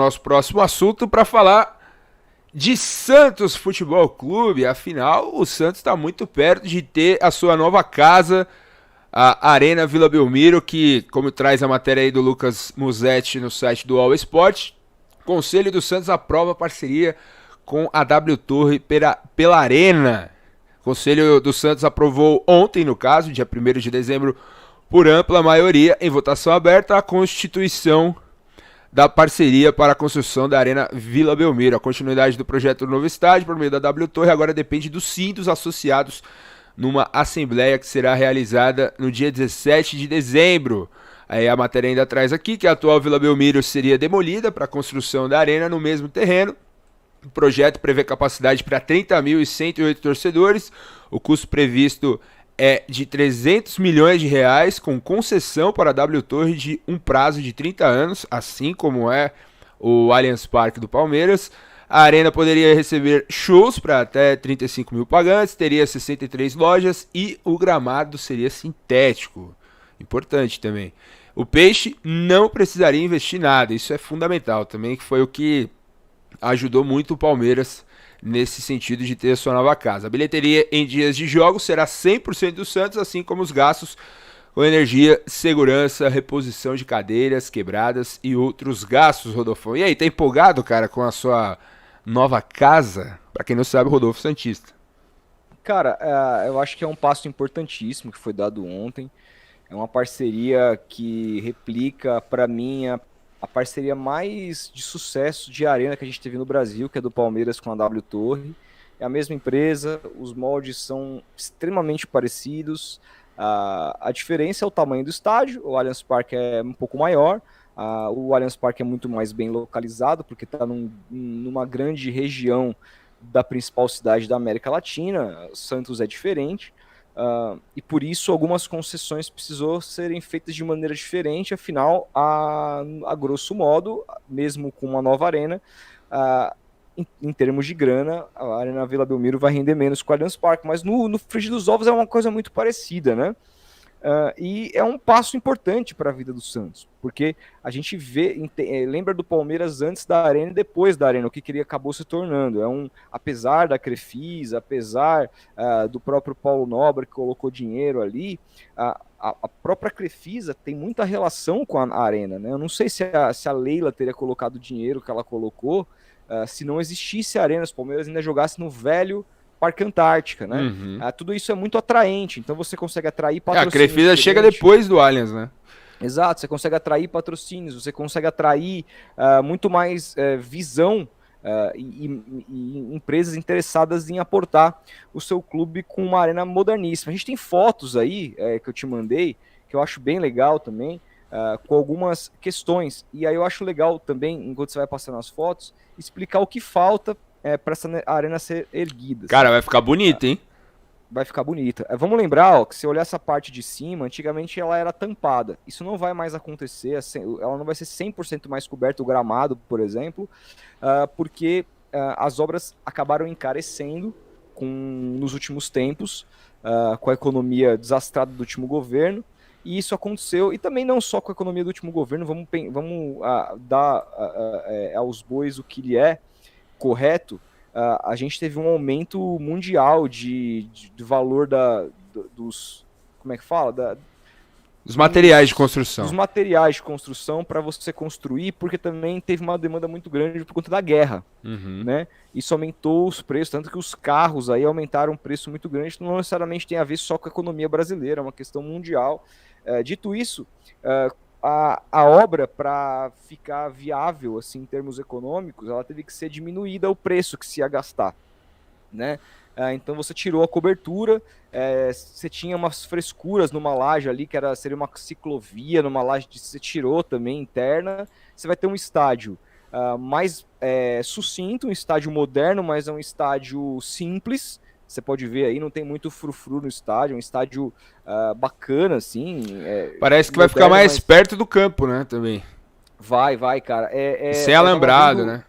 nosso próximo assunto para falar de Santos Futebol Clube. Afinal, o Santos está muito perto de ter a sua nova casa, a Arena Vila Belmiro, que, como traz a matéria aí do Lucas Musetti no site do All Sport, o Conselho do Santos aprova a parceria com a W Torre pela Arena. O Conselho do Santos aprovou ontem, no caso, dia 1º de dezembro, por ampla maioria, em votação aberta, a constituição da parceria para a construção da Arena Vila Belmiro. A continuidade do projeto do novo estádio por meio da W Torre agora depende do sim dos associados numa assembleia que será realizada no dia 17 de dezembro. Aí a matéria ainda traz aqui que a atual Vila Belmiro seria demolida para a construção da arena no mesmo terreno. O projeto prevê capacidade para 30.108 torcedores. O custo previsto é de 300 milhões de reais, com concessão para a W Torre de um prazo de 30 anos, assim como é o Allianz Parque do Palmeiras. A arena poderia receber shows para até 35 mil pagantes, teria 63 lojas e o gramado seria sintético. Importante também. O Peixe não precisaria investir nada, isso é fundamental também, que foi o que ajudou muito o Palmeiras nesse sentido de ter a sua nova casa. A bilheteria em dias de jogos será 100% do Santos, assim como os gastos com energia, segurança, reposição de cadeiras quebradas e outros gastos, Rodolfo. E aí, tá empolgado, cara, com a sua nova casa? Pra quem não sabe, Rodolfo Santista. Cara, eu acho que é um passo importantíssimo que foi dado ontem. É uma parceria que replica, para mim, a parceria mais de sucesso de arena que a gente teve no Brasil, que é do Palmeiras com a W Torre. É a mesma empresa, os moldes são extremamente parecidos. A diferença é o tamanho do estádio, o Allianz Parque é um pouco maior, o Allianz Parque é muito mais bem localizado, porque está numa grande região da principal cidade da América Latina. Santos é diferente. E por isso algumas concessões precisou serem feitas de maneira diferente, afinal, a grosso modo, mesmo com uma nova arena, em termos de grana, a Arena Vila Belmiro vai render menos que o Allianz Parque, mas no frigir dos ovos é uma coisa muito parecida, né? E é um passo importante para a vida do Santos, porque a gente lembra do Palmeiras antes da Arena e depois da Arena, o que ele acabou se tornando. Apesar da Crefisa, apesar do próprio Paulo Nobre que colocou dinheiro ali, a própria Crefisa tem muita relação com a Arena, né? Eu não sei se a Leila teria colocado o dinheiro que ela colocou se não existisse a Arena, os Palmeiras ainda jogassem no velho Parque Antártica, né? Uhum. Tudo isso é muito atraente, então você consegue atrair A Crefisa chega depois do Allianz, né? Exato, você consegue atrair patrocínios, você consegue atrair muito mais visão e empresas interessadas em aportar o seu clube com uma arena moderníssima. A gente tem fotos aí que eu te mandei, que eu acho bem legal também, com algumas questões. E aí eu acho legal também, enquanto você vai passando as fotos, explicar o que falta para essa arena ser erguida. Cara, vai ficar bonito, hein? Vai ficar bonita. Vamos lembrar, que se olhar essa parte de cima, antigamente ela era tampada. Isso não vai mais acontecer, ela não vai ser 100% mais coberta, o gramado, por exemplo, porque as obras acabaram encarecendo nos últimos tempos, com a economia desastrada do último governo, e isso aconteceu, e também não só com a economia do último governo, vamos dar aos bois o que lhe é correto. A gente teve um aumento mundial de valor dos... Como é que fala? Os materiais de construção. Dos materiais de construção para você construir, porque também teve uma demanda muito grande por conta da guerra. Uhum. Né? Isso aumentou os preços, tanto que os carros aí aumentaram um preço muito grande, não necessariamente tem a ver só com a economia brasileira, é uma questão mundial. Dito isso, a obra, para ficar viável assim, em termos econômicos, ela teve que ser diminuída o preço que se ia gastar, né? Então você tirou a cobertura, você tinha umas frescuras numa laje ali, que seria uma ciclovia, numa laje que você tirou também interna. Você vai ter um estádio mais sucinto, um estádio moderno, mas é um estádio simples. Você pode ver aí, não tem muito frufru no estádio, é um estádio bacana, assim. Parece que vai ficar mais perto do campo, né, também. Vai, cara. Sem alambrado, né?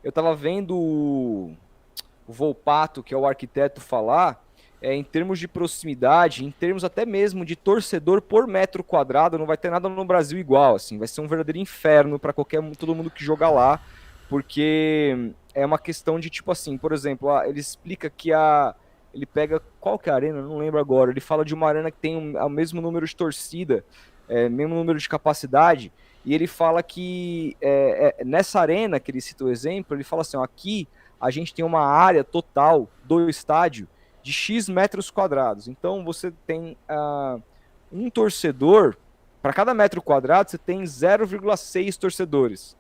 Eu tava vendo o Volpato, que é o arquiteto, falar, em termos de proximidade, em termos até mesmo de torcedor por metro quadrado, não vai ter nada no Brasil igual, assim. Vai ser um verdadeiro inferno para todo mundo que joga lá. porque é uma questão de tipo assim, por exemplo, ele explica que ele pega, qual que é a arena? Não lembro agora, ele fala de uma arena que tem o mesmo número de torcida, mesmo número de capacidade, e ele fala que nessa arena, que ele cita o exemplo, ele fala assim, ó, aqui a gente tem uma área total do estádio de X metros quadrados. Então você tem um torcedor, para cada metro quadrado você tem 0,6 torcedores.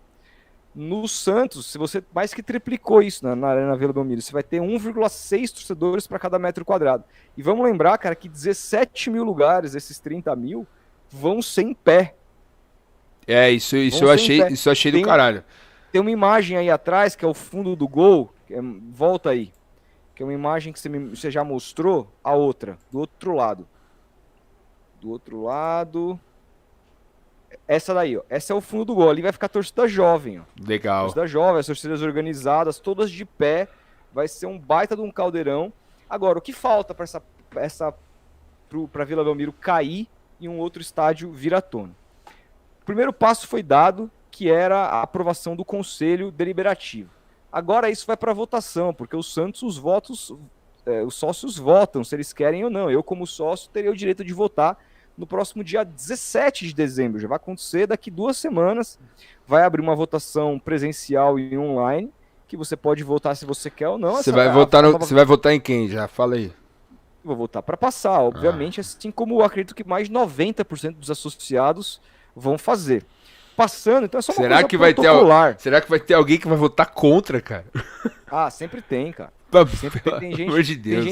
No Santos, se você mais que triplicou isso na Arena Vila Belmiro, você vai ter 1,6 torcedores para cada metro quadrado. E vamos lembrar, cara, que 17 mil lugares, esses 30 mil, vão sem pé. Isso eu achei do caralho. Tem uma imagem aí atrás, que é o fundo do gol, volta aí, que é uma imagem que você já mostrou, a outra, do outro lado. Do outro lado... Essa daí, ó. Essa é o fundo do gol. Ali vai ficar a torcida jovem, ó. Legal. Torcida jovem, as torcidas organizadas, todas de pé. Vai ser um baita de um caldeirão. Agora, o que falta para Vila Belmiro cair e um outro estádio vir à tona? O primeiro passo foi dado, que era a aprovação do Conselho Deliberativo. Agora isso vai para votação, porque os Santos, os sócios votam se eles querem ou não. Eu, como sócio, teria o direito de votar no próximo dia 17 de dezembro. Já vai acontecer daqui 2 semanas. Vai abrir uma votação presencial e online, que você pode votar se você quer ou não. Você vai votar em quem? Já fala aí. Vou votar para passar, obviamente, assim como eu acredito que mais de 90% dos associados vão fazer. Passando, então é só uma será coisa que protocolar. Será que vai ter alguém que vai votar contra, cara? Sempre tem, cara. Sempre tem gente, amor de Deus,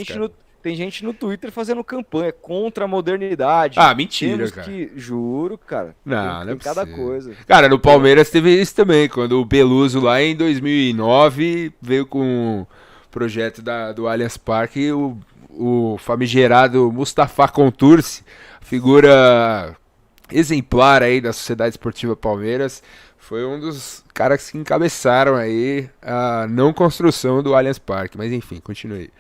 tem gente no Twitter fazendo campanha contra a modernidade. Mentira, cara. Juro, cara. Não é cada coisa. Cara, no Palmeiras teve isso também, quando o Beluso lá em 2009 veio com o projeto do Allianz Parque, o famigerado Mustafa Contursi, figura exemplar aí da Sociedade Esportiva Palmeiras, foi um dos caras que encabeçaram aí a não construção do Allianz Parque. Mas enfim, continue.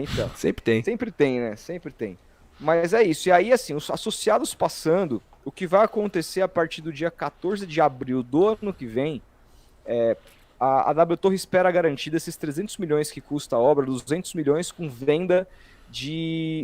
Então. Sempre tem. Sempre tem, né? Sempre tem. Mas é isso. E aí, assim, os associados passando, o que vai acontecer a partir do dia 14 de abril do ano que vem, a W Torre espera garantir desses 300 milhões que custa a obra, 200 milhões com venda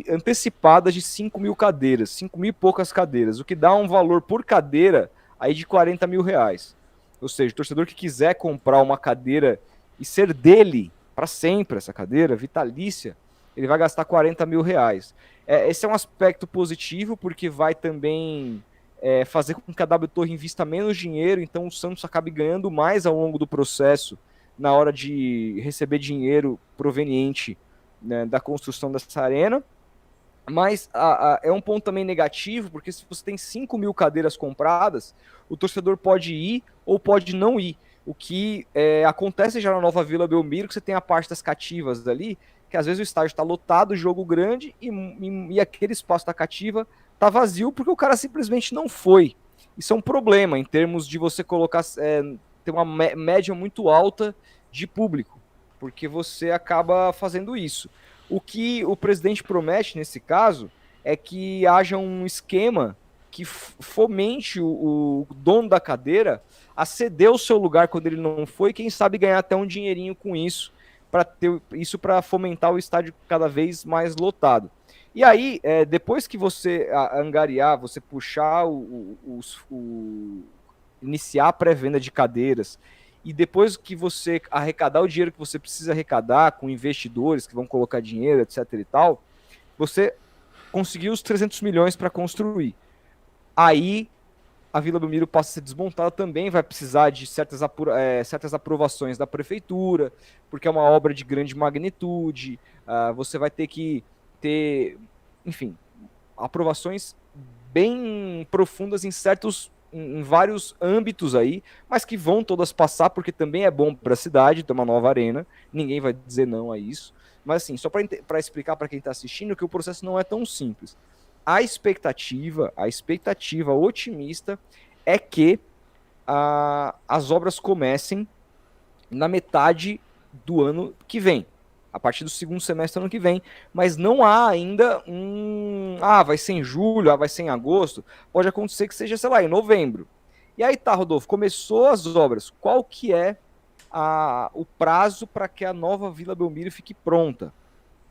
antecipadas de 5 mil cadeiras, 5 mil e poucas cadeiras, o que dá um valor por cadeira aí de 40 mil reais. Ou seja, o torcedor que quiser comprar uma cadeira e ser dele para sempre, essa cadeira vitalícia, ele vai gastar 40 mil reais. Esse é um aspecto positivo, porque vai também fazer com que a W Torre invista menos dinheiro, então o Santos acabe ganhando mais ao longo do processo, na hora de receber dinheiro proveniente, né, da construção dessa arena. Mas é um ponto também negativo, porque se você tem 5 mil cadeiras compradas, o torcedor pode ir ou pode não ir. O que acontece já na Nova Vila Belmiro, que você tem a parte das cativas ali, que às vezes o estádio está lotado, jogo grande, e aquele espaço da cativa está vazio porque o cara simplesmente não foi. Isso é um problema em termos de você colocar, ter uma média muito alta de público, porque você acaba fazendo isso. O que o presidente promete nesse caso é que haja um esquema que fomente o dono da cadeira a ceder o seu lugar quando ele não foi, quem sabe ganhar até um dinheirinho com isso, para fomentar o estádio cada vez mais lotado. E aí, depois que você angariar, você puxar iniciar a pré-venda de cadeiras, e depois que você arrecadar o dinheiro que você precisa arrecadar com investidores que vão colocar dinheiro, etc e tal, você conseguiu os 300 milhões para construir. Aí a Vila Belmiro passa a ser desmontada também, vai precisar de certas aprovações da prefeitura, porque é uma obra de grande magnitude, você vai ter que ter, enfim, aprovações bem profundas em vários âmbitos aí, mas que vão todas passar, porque também é bom para a cidade ter uma nova arena, ninguém vai dizer não a isso. Mas assim, só para explicar para quem está assistindo que o processo não é tão simples. A expectativa otimista é que as obras comecem na metade do ano que vem, a partir do segundo semestre do ano que vem, mas não há ainda vai ser em julho, vai ser em agosto, pode acontecer que seja, sei lá, em novembro. E aí tá, Rodolfo, começou as obras, qual que é o prazo para que a nova Vila Belmiro fique pronta.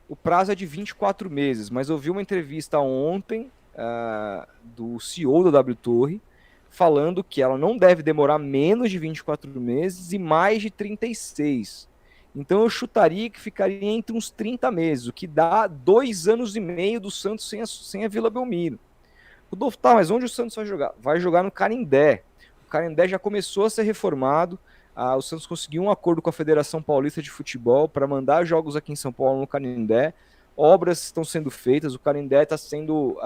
O prazo é de 24 meses, mas eu vi uma entrevista ontem do CEO da W Torre falando que ela não deve demorar menos de 24 meses e mais de 36. Então eu chutaria que ficaria entre uns 30 meses, o que dá 2 anos e meio do Santos sem a Vila Belmiro. Rodolfo, tá, mas onde o Santos vai jogar? Vai jogar no Canindé. O Canindé já começou a ser reformado. O Santos conseguiu um acordo com a Federação Paulista de Futebol para mandar jogos aqui em São Paulo no Canindé. Obras estão sendo feitas, o Canindé está sendo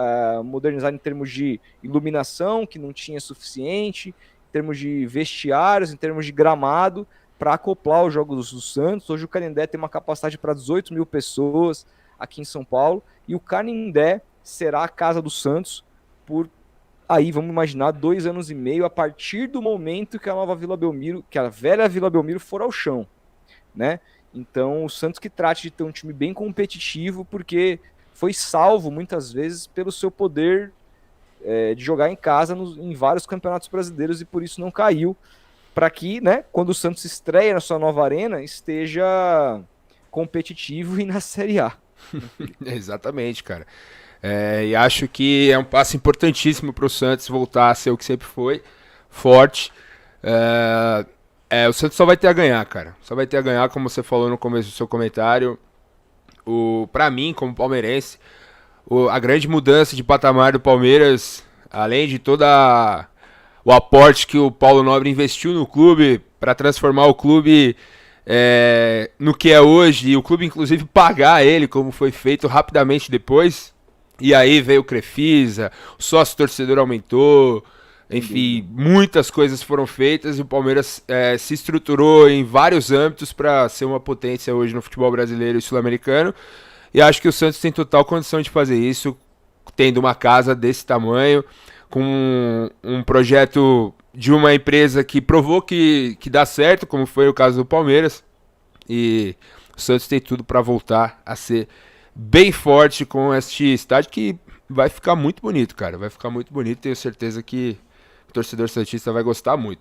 modernizado em termos de iluminação, que não tinha suficiente, em termos de vestiários, em termos de gramado, para acoplar os jogos do Santos. Hoje o Canindé tem uma capacidade para 18 mil pessoas aqui em São Paulo, e o Canindé será a casa do Santos por aí, vamos imaginar, 2 anos e meio, a partir do momento que a nova Vila Belmiro, que a velha Vila Belmiro for ao chão, né? Então o Santos que trate de ter um time bem competitivo, porque foi salvo muitas vezes pelo seu poder de jogar em casa em vários campeonatos brasileiros, e por isso não caiu, para que, né, quando o Santos estreia na sua nova arena, esteja competitivo e na Série A. Exatamente, cara. E acho que é um passo importantíssimo para o Santos voltar a ser o que sempre foi, forte. O Santos só vai ter a ganhar, cara. Só vai ter a ganhar, como você falou no começo do seu comentário. Para mim, como palmeirense, a grande mudança de patamar do Palmeiras, além de toda o aporte que o Paulo Nobre investiu no clube para transformar o clube no que é hoje, e o clube inclusive pagar ele, como foi feito rapidamente depois. E aí veio o Crefisa, o sócio torcedor aumentou, enfim, muitas coisas foram feitas e o Palmeiras se estruturou em vários âmbitos para ser uma potência hoje no futebol brasileiro e sul-americano. E acho que o Santos tem total condição de fazer isso, tendo uma casa desse tamanho, com um projeto de uma empresa que provou que dá certo, como foi o caso do Palmeiras. E o Santos tem tudo para voltar a ser bem forte com este estádio, que vai ficar muito bonito, cara. Vai ficar muito bonito, tenho certeza que o torcedor santista vai gostar muito.